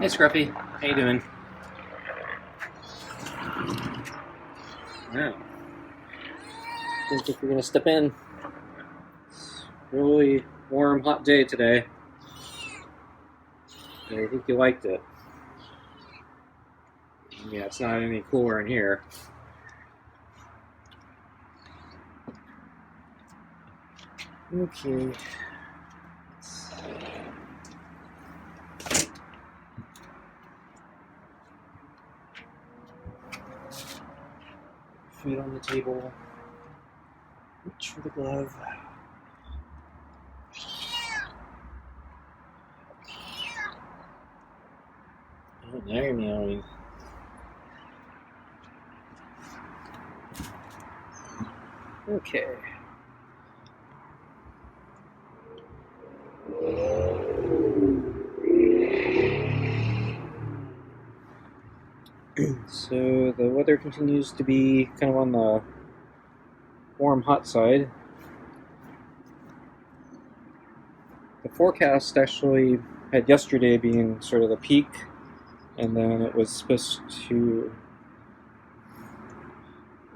Hey Scruffy, how you doing? Yeah. Didn't think you're gonna step in. It's a really warm, hot day today. I think you liked it. Yeah, it's not any cooler in here. Okay. Food on the table. Reach for the glove. Oh, now you're meowing. Okay. So the weather continues to be kind of on the warm, hot side. The forecast actually had yesterday being sort of the peak, and then it was supposed to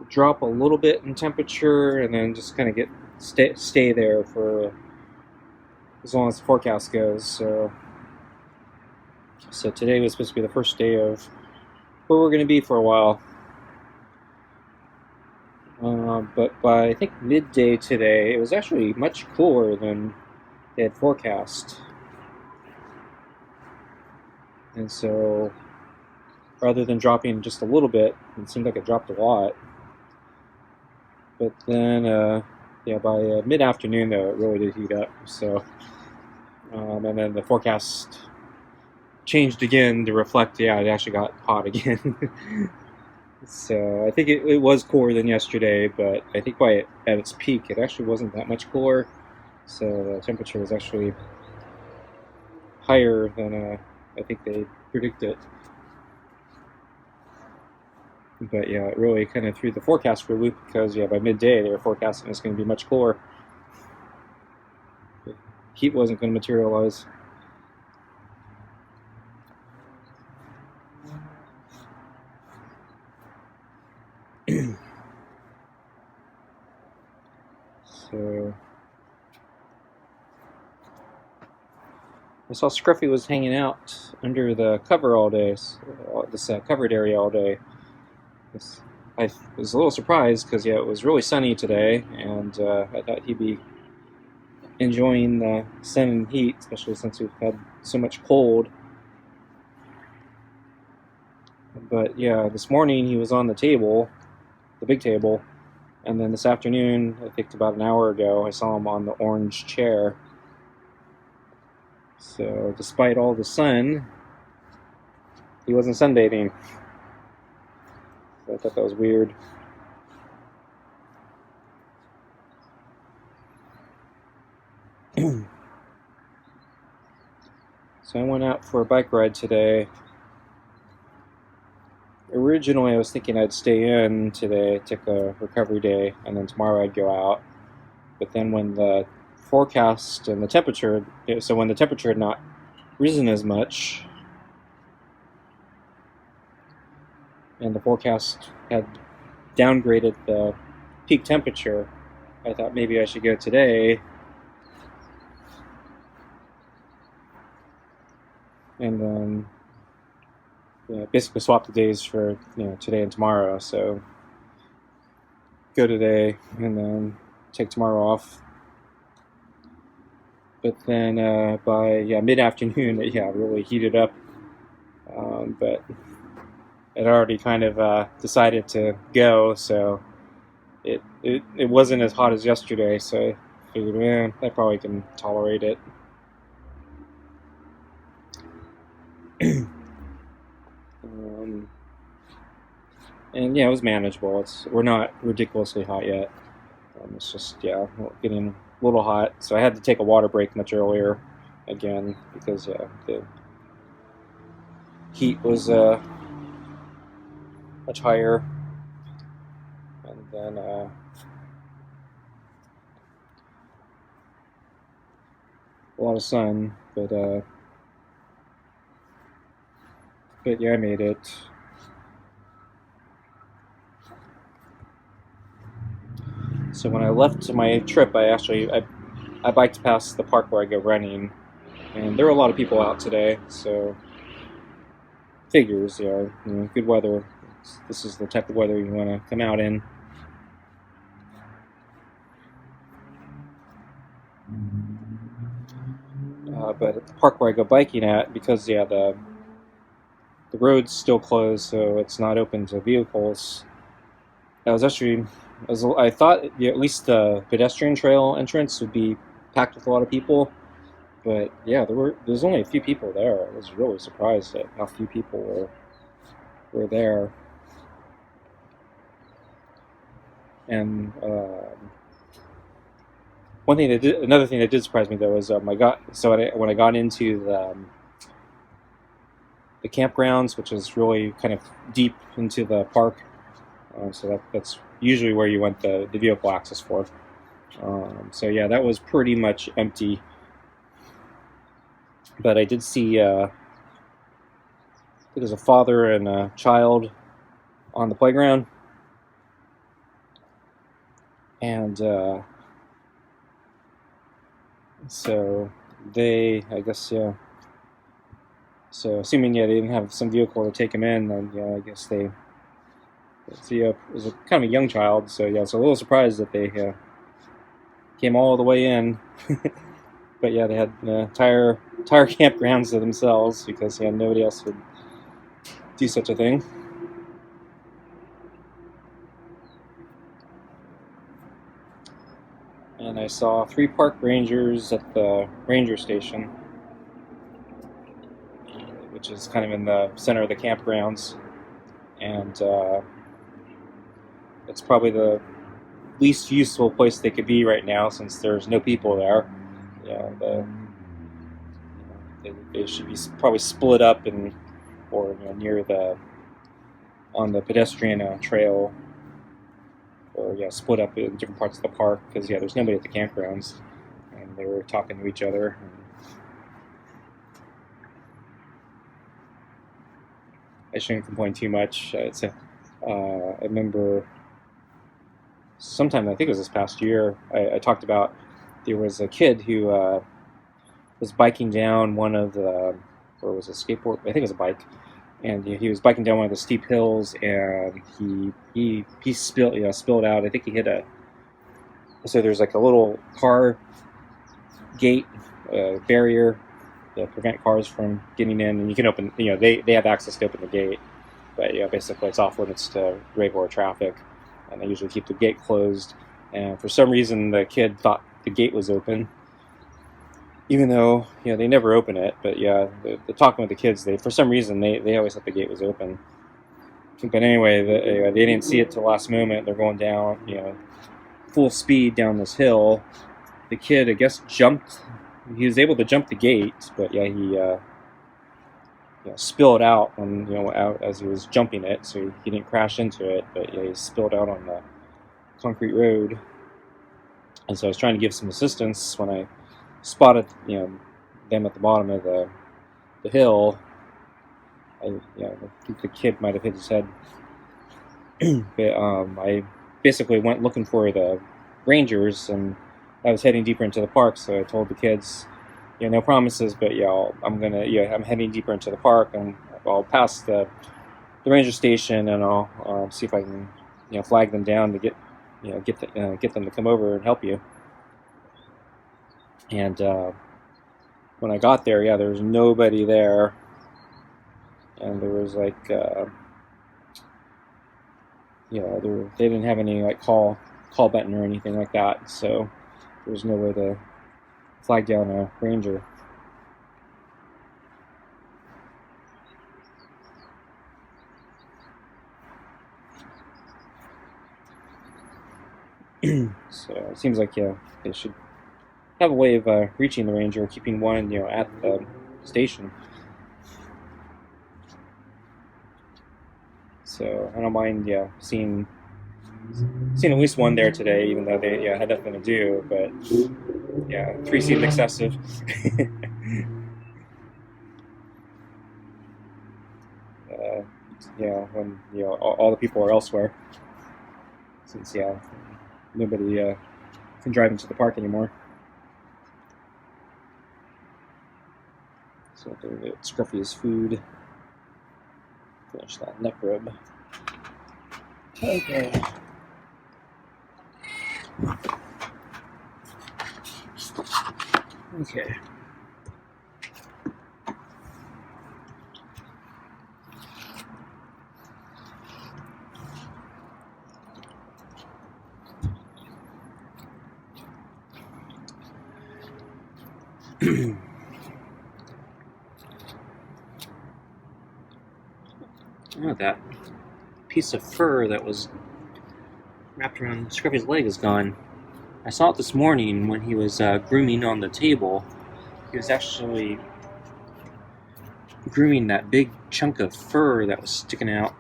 drop a little bit in temperature and then just kind of stay there for as long as the forecast goes. So today was supposed to be the first day of where we're going to be for a while. But by I think midday today, it was actually much cooler than they had forecast. And so rather than dropping just a little bit, it seemed like it dropped a lot. But then, by mid-afternoon, though, it really did heat up. So, and then the forecast changed again to reflect, it actually got hot again. So I think it was cooler than yesterday, but I think at its peak, it actually wasn't that much cooler. So the temperature was actually higher than I think they predicted. But yeah, it really kind of threw the forecast for a loop because by midday they were forecasting it's going to be much cooler. The heat wasn't going to materialize. So I saw Scruffy was hanging out under the cover all day, this covered area all day. I was a little surprised because it was really sunny today, and I thought he'd be enjoying the sun and heat, especially since we've had so much cold. But yeah, this morning he was on the table, the big table, and then this afternoon, I think about an hour ago, I saw him on the orange chair. So despite all the sun, he wasn't sunbathing. So I thought that was weird. So I went out for a bike ride today. Originally, I was thinking I'd stay in today, take a recovery day, and then tomorrow I'd go out. But then when the forecast and the temperature, so when the temperature had not risen as much, and the forecast had downgraded the peak temperature, I thought maybe I should go today. And then basically swap the days for today and tomorrow. So go today and then take tomorrow off. But then by mid-afternoon, it really heated up. But I'd already kind of decided to go, so it wasn't as hot as yesterday. So I figured, I probably can tolerate it. And it was manageable. We're not ridiculously hot yet. It's just getting a little hot. So I had to take a water break much earlier, again, because the heat was much higher, and then a lot of sun, but But yeah, I made it. So when I left my trip, I biked past the park where I go running, and there were a lot of people out today. So figures, good weather. This is the type of weather you want to come out in. But at the park where I go biking at, because the road's still closed, so it's not open to vehicles. I thought at least the pedestrian trail entrance would be packed with a lot of people, but yeah, there's only a few people there. I was really surprised at how few people were there. And another thing that did surprise me though was when I got into the campgrounds, which is really kind of deep into the park. So that's usually where you want the vehicle access for. So yeah, that was pretty much empty. But I did see there's a father and a child on the playground, and so I guess, yeah. So assuming they didn't have some vehicle to take him in, then I guess they. It was kind of a young child, so yeah, so a little surprised that they came all the way in. But yeah, they had entire campgrounds to themselves because nobody else would do such a thing. And I saw 3 park rangers at the ranger station, which is kind of in the center of the campgrounds, and it's probably the least useful place they could be right now since there's no people there. They should be probably split up or near on the pedestrian trail, or split up in different parts of the park because there's nobody at the campgrounds, and they were talking to each other. I shouldn't complain too much. I remember sometime, I think it was this past year, I talked about there was a kid who was biking down one of the, or was it a skateboard? I think it was a bike, and he was biking down one of the steep hills, and he spilled out. I think he hit so there's like a little car gate barrier that prevent cars from getting in, and you can open. They have access to open the gate, but basically it's off limits to regular traffic, and they usually keep the gate closed. And for some reason, the kid thought the gate was open, even though they never open it. But the talking with the kids, for some reason they always thought the gate was open. But anyway, they didn't see it till the last moment. They're going down, full speed down this hill. The kid, I guess, jumped. He was able to jump the gate, but he spilled out out as he was jumping it, so he didn't crash into it. But he spilled out on the concrete road. And so I was trying to give some assistance when I spotted them at the bottom of the hill. I think the kid might have hit his head. But I basically went looking for the rangers, and I was heading deeper into the park. So I told the kids, no promises, but I'm heading deeper into the park, and I'll pass the ranger station, and I'll see if I can flag them down to get them to come over and help you. And when I got there, there was nobody there, and there was like they didn't have any like call button or anything like that, so there was no way to flag down a ranger. So it seems like they should have a way of reaching the ranger, keeping one at the station. So I don't mind seeing at least one there today, even though they had nothing to do. But 3 seemed excessive. when all the people are elsewhere, since nobody can drive into the park anymore. So I'll go get Scruffy's food. Finish that neck rib. Okay. Okay. Oh, that piece of fur that was wrapped around Scruffy's leg is gone. I saw it this morning when he was grooming on the table. He was actually grooming that big chunk of fur that was sticking out.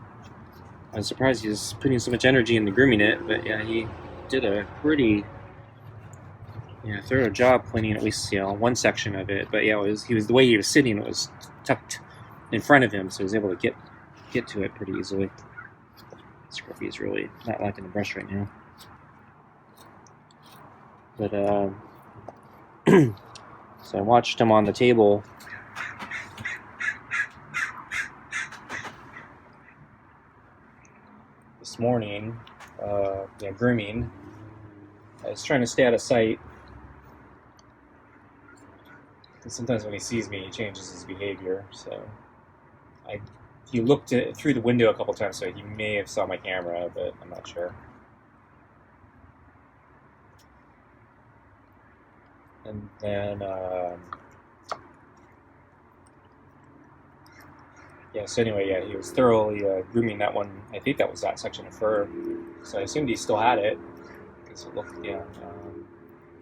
I was surprised he was putting so much energy into grooming it, but yeah, he did a pretty thorough job cleaning at least one section of it. But yeah, the way he was sitting, it was tucked in front of him, so he was able to get to it pretty easily. Scruffy is really not liking the brush right now. But so I watched him on the table. This morning, grooming. I was trying to stay out of sight. And sometimes when he sees me, he changes his behavior. So he looked through the window a couple times, so he may have saw my camera, but I'm not sure. And then, so anyway, he was thoroughly grooming that one. I think that was that section of fur. So I assumed he still had it. Because it looked,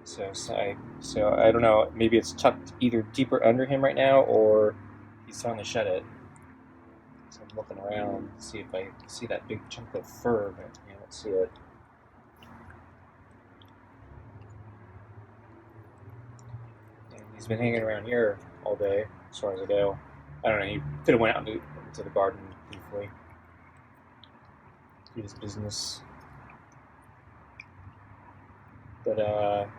So I don't know, maybe it's tucked either deeper under him right now, or he's finally shed it. So I'm looking around to see if I see that big chunk of fur, but I don't see it. And he's been hanging around here all day, as far as I know. I don't know, he could have went out into the garden briefly. Do his business. But,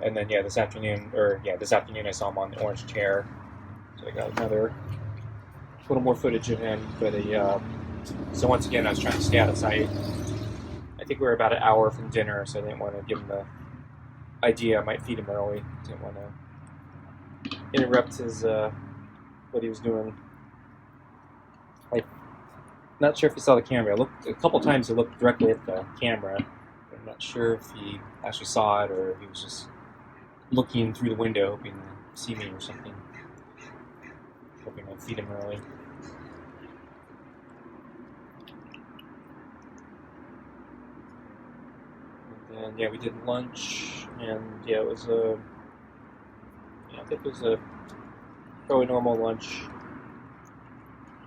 and then, this afternoon I saw him on the orange chair. So I got a little more footage of him. But, so once again, I was trying to stay out of sight. I think we were about an hour from dinner, so I didn't want to give him the idea I might feed him early. Didn't want to interrupt his, what he was doing. I'm not sure if he saw the camera. I looked a couple times. He looked directly at the camera. I'm not sure if he actually saw it or if he was just looking through the window, hoping to see me or something. Hoping I'd feed him early. And then, we did lunch, and it was I think it was a probably normal lunch.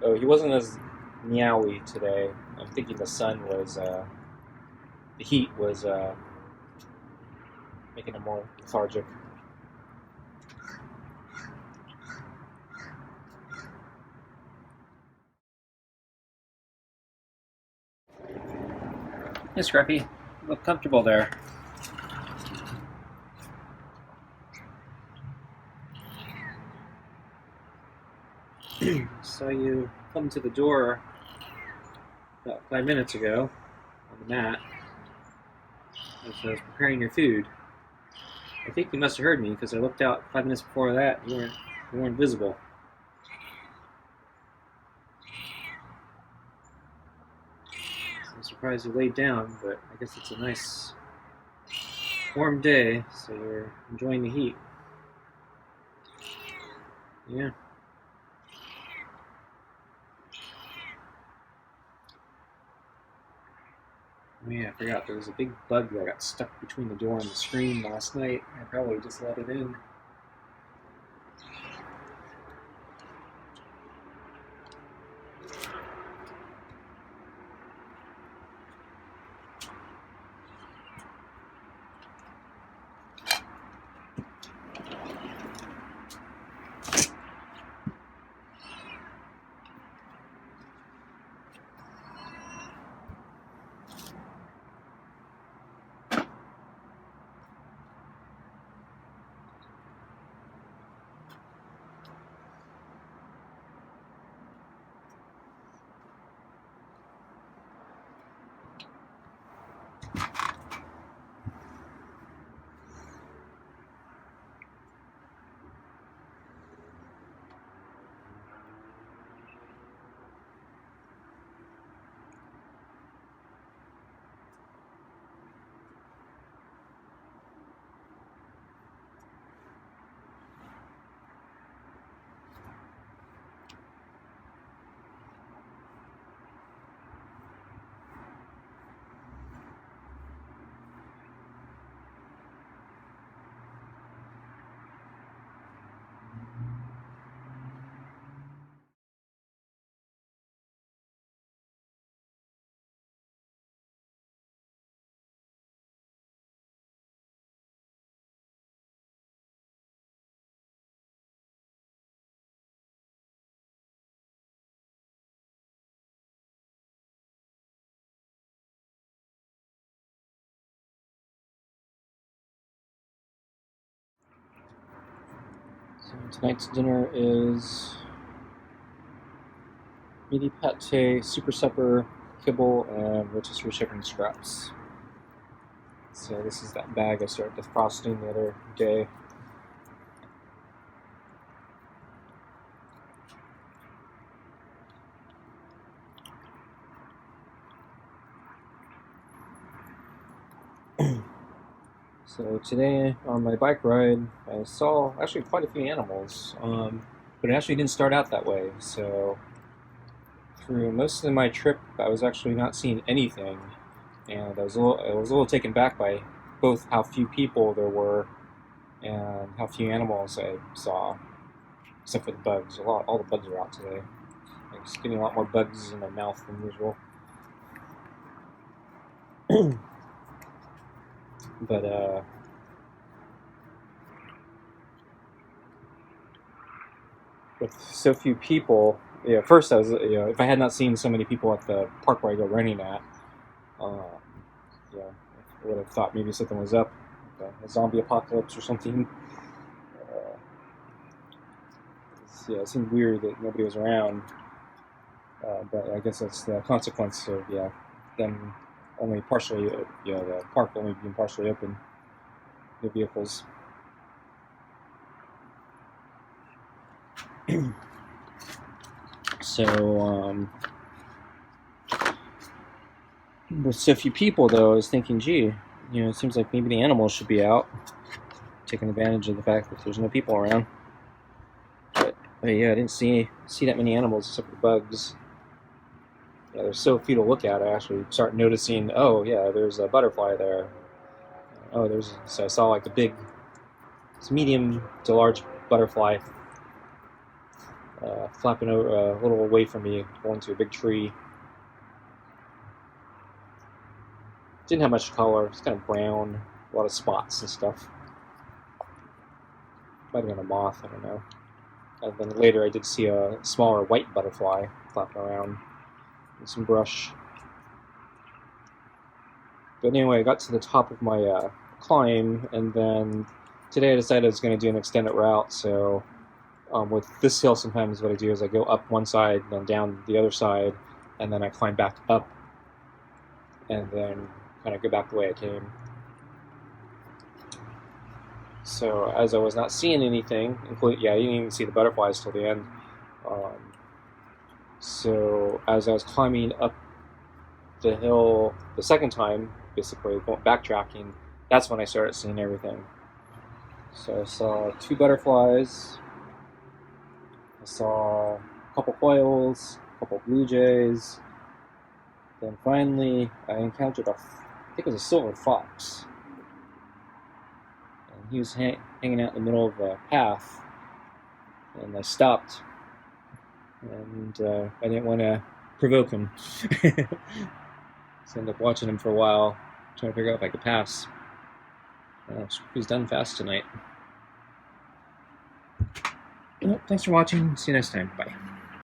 Oh, he wasn't as meowy today. I'm thinking the sun was, the heat was making him more lethargic. Hey, Scruffy. Look comfortable there. Saw you come to the door about 5 minutes ago on the mat as I was preparing your food. I think you must have heard me because I looked out 5 minutes before that and you weren't visible. So I'm surprised you laid down, but I guess it's a nice warm day, so you're enjoying the heat. Yeah. Oh yeah, I forgot there was a big bug that got stuck between the door and the screen last night. I probably just let it in. So tonight's dinner is meaty pate, super supper, kibble, and rotisserie chicken scraps. So this is that bag I started defrosting the other day. So today on my bike ride, I saw actually quite a few animals, but it actually didn't start out that way. So through most of my trip, I was actually not seeing anything, and I was a little taken back by both how few people there were and how few animals I saw, except for the bugs. All the bugs are out today. I'm just getting a lot more bugs in my mouth than usual. But with so few people, first I was, if I had not seen so many people at the park where I go running at, I would have thought maybe something was up, a zombie apocalypse or something. It seemed weird that nobody was around, but I guess that's the consequence of them only partially, the park only being partially open, the vehicles. So with so few people, though, I was thinking, gee, it seems like maybe the animals should be out, taking advantage of the fact that there's no people around. But yeah, I didn't see that many animals except for bugs. Yeah, there's so few to look at. I actually start noticing, oh yeah, there's a butterfly there. So I saw like it's medium to large butterfly flapping over a little away from me, going to a big tree. Didn't have much color. It's kind of brown, a lot of spots and stuff. Might have been a moth, I don't know. And then later I did see a smaller white butterfly flapping around in some brush. But anyway, I got to the top of my climb, and then today I decided I was going to do an extended route. So with this hill, sometimes what I do is I go up one side, then down the other side, and then I climb back up, and then kind of go back the way I came. So as I was not seeing anything, including, I didn't even see the butterflies till the end. So as I was climbing up the hill the second time, basically backtracking, that's when I started seeing everything. So I saw 2 butterflies, I saw a couple quails, a couple blue jays, then finally I encountered I think it was a silver fox. And he was hanging out in the middle of a path, and I stopped, and I didn't want to provoke him. So I ended up watching him for a while, trying to figure out if I could pass. He's done fast tonight. Well, thanks for watching. See you next time. Bye.